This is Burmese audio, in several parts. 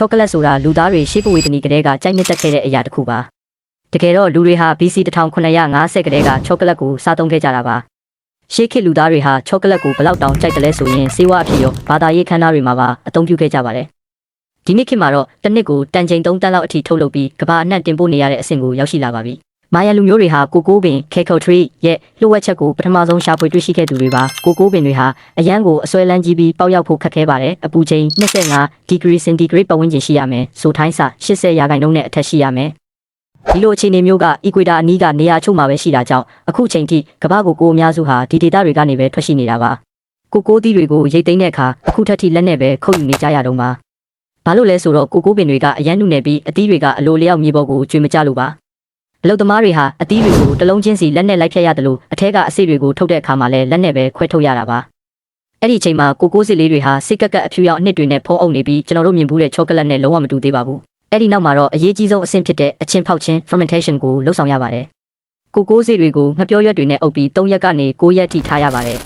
ချောကလက်ဆိုတာလူသားတွေရှေးပဝေသနီကလေးကကြိုက်နှစ်သက်ခဲ့တဲ့အရာတစ်ခုပါတကယ်တော့လူတွေဟာ BC 1950ကလေးကချောကလက်ကိုစားသုံးခဲ့ကြတာပါရှေးခေတ်လူသားတွေဟာချောကလက်ကိုဘလောက်တောင်ကြိုက်တယ်လဲဆိုရင်စေဝါအဖြစ်ရောဘာသာရေးခန်းသားတွေမှာပါအသုံးပြုခဲ့ကြပါတယ်ဒီနေ့ခေတ်မှာတော့တစ်နှစ်ကိုတန်ချိန်3တန်းလောက်အထိထုတ်လုပ်ပြီးကမ္ဘာအနှံ့တင်ပို့နေရတဲ့အဆင့်ကိုရောက်ရှိလာပါပြီမာယာလူမျိုးတွေဟာကိုကိုပင် Cacao Tree ရဲ့လှုပ်ဝက်ချက်ကိုပထမဆုံးရှာဖွေတွေ့ရှိခဲ့သူတွေပါကိုကိုပင်တွေဟာအရန်ကိုအစွဲလန်းကြီးပြီးပေါက်ရောက်ဖို့ခက်ခဲပါတယ်အပူချိန်25 degree centigrade ပတ်ဝန်းကျင်ရှိရမယ်ဆိုထိုင်းစာ80%နဲ့အထက်ရှိရမယ်ဒီလိုအခြေအနေမျိုးကအီကွေတာအနီးကနေရာချို့မှာပဲရှိတာကြောင့်အခုချိန်ထိကမ္ဘာကိုကိုအများစုဟာဒီဒေသတွေကနေပဲထွက်ရှိနေတာပါကိုသီးတွေကိုရိတ်သိမ်းတဲ့အခါအခုထက်ထိလက်နဲ့ပဲခုတ်ယူနေကြရတော့မှာဘာလို့လဲဆိုတော့ကိုပင်တွေကအရန်နုနယ်ပြီးအသီးတွေကအလိုလျောက်မြေပေါ်ကိုကျွေမကြလို့ပါအလုတ်သမားတွေဟာအသီးတွေကိုတလုံးချင်းစီလက်နဲ့လိုက်ဖြတ်ရတယ်လို့အထက်ကအစိတွေကိုထုတ်တဲ့အခါမှာလည်းလက်နဲ့ပဲခွဲထုတ်ရတာပါအဲ့ဒီအချိန်မှာကိုစစ်လေးတွေဟာစိတ်ကက်အဖြူရောင်အနှစ်တွေနဲ့ဖုံးအုပ်နေပြီးကျွန်တော်တို့မြင်ဘူးတဲ့ချောကလက်နဲ့လုံးဝမတူသေးပါဘူးအဲ့ဒီနောက်မှာတော့အရေးကြီးဆုံးအဆင့်ဖြစ်တဲ့အချင်းဖောက်ခြင်း fermentation ကိုလှုပ်ဆောင်ရပါတယ်ကိုစစ်တွေကိုငှက်ပြောရွက်တွေနဲ့အုပ်ပြီး3ရက်ကနေ9ရက်ထိထားရပါတယ်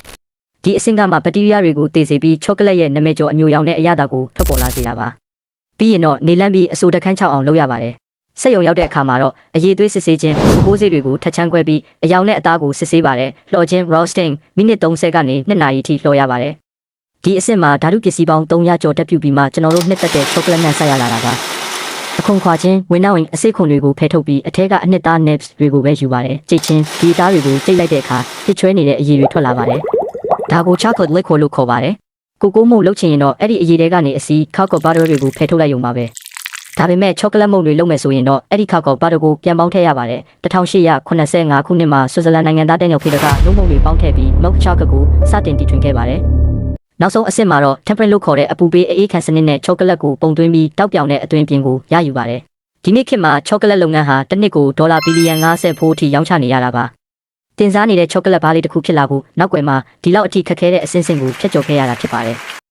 ဒီအဆင့်ကမှဘက်တီးရီးယားတွေကိုတည်စေပြီးချောကလက်ရဲ့နာမည်ကျော်အမျိုးရောင်နဲ့အရသာကိုထွက်ပေါ်လာစေတာပါပြီးရင်တော့နေလန်းပြီးအဆိုတခန်းချောက်အောင်လုပ်ရပါတယ်စက်ရုံရောက်တဲ့အခါမှာတော့အရေးသွေးစစ်ဆေးခြင်းကိုစေးတွေကိုထက်ချမ်းခွဲပြီးအယောင်နဲ့အသားကိုစစ်ဆေးပါတယ်လှော်ခြင်း roasting မိနစ်30ကနေ2နာရီထိလှော်ရပါတယ်ဒီအဆင့်မှာဓာတုပစ္စည်းပေါင်း300ကျော်တက်ပြူပြီးမှကျွန်တော်တို့နှစ်သက်တဲ့ချောကလက်နဲ့ဆက်ရလာတာပါအခုခွာခြင်းဝင်းနောက်ဝင်အစိတ်ခွန်တွေကိုဖယ်ထုတ်ပြီးအထက်ကအနှစ်သား nerves တွေကိုပဲယူပါတယ်ကြိတ်ချင်းဒီသားတွေကိုကြိတ်လိုက်တဲ့အခါပြစ်ချွဲနေတဲ့အရည်တွေထွက်လာပါတယ်ဒါကို chocolate liquor လို့ခေါ်ပါတယ်ကိုမှုတ်လုပ်ချင်ရင်တော့အဲ့ဒီအရည်တွေကနေအစီ cocoa butter တွေကိုဖယ်ထုတ်လိုက်ရုံပါပဲဒါပေမဲ့ချောကလက်မုန့်တွေလုပ်မယ်ဆိုရင်တော့အဲ့ဒီခောက်ကောက်ဘာတကိုပြန်ပေါင်းထည့်ရပါတယ်1885ခုနှစ်မှာဆွစ်ဇာလန်နိုင်ငံသားတဲ့ညောင်ဖေတကလုံးမုန့်တွေပေါင်းထည့်ပြီး milk chocolate ကိုစတင်တီထွင်ခဲ့ပါတယ်နောက်ဆုံးအဆင့်မှာတော့ temperate လို့ခေါ်တဲ့အပူပေးအေးခံစနစ်နဲ့ချောကလက်ကိုပုံသွင်းပြီးတောက်ပြောင်တဲ့အသွင်ပြင်ကိုရယူပါတယ်ဒီနေ့ခေတ်မှာချောကလက်လုပ်ငန်းဟာတစ်နှစ်ကိုဒေါ်လာဘီလီယံ50ဖိုးအထိရောင်းချနေရတာပါတင်စားနေတဲ့ချောကလက်ဘားလေးတစ်ခုဖြစ်လာဖို့နောက်ွယ်မှာဒီလောက်အထိခက်ခဲတဲ့အဆင့်ကိုဖျက်ကျော်ခဲ့ရတာဖြစ်ပါတယ်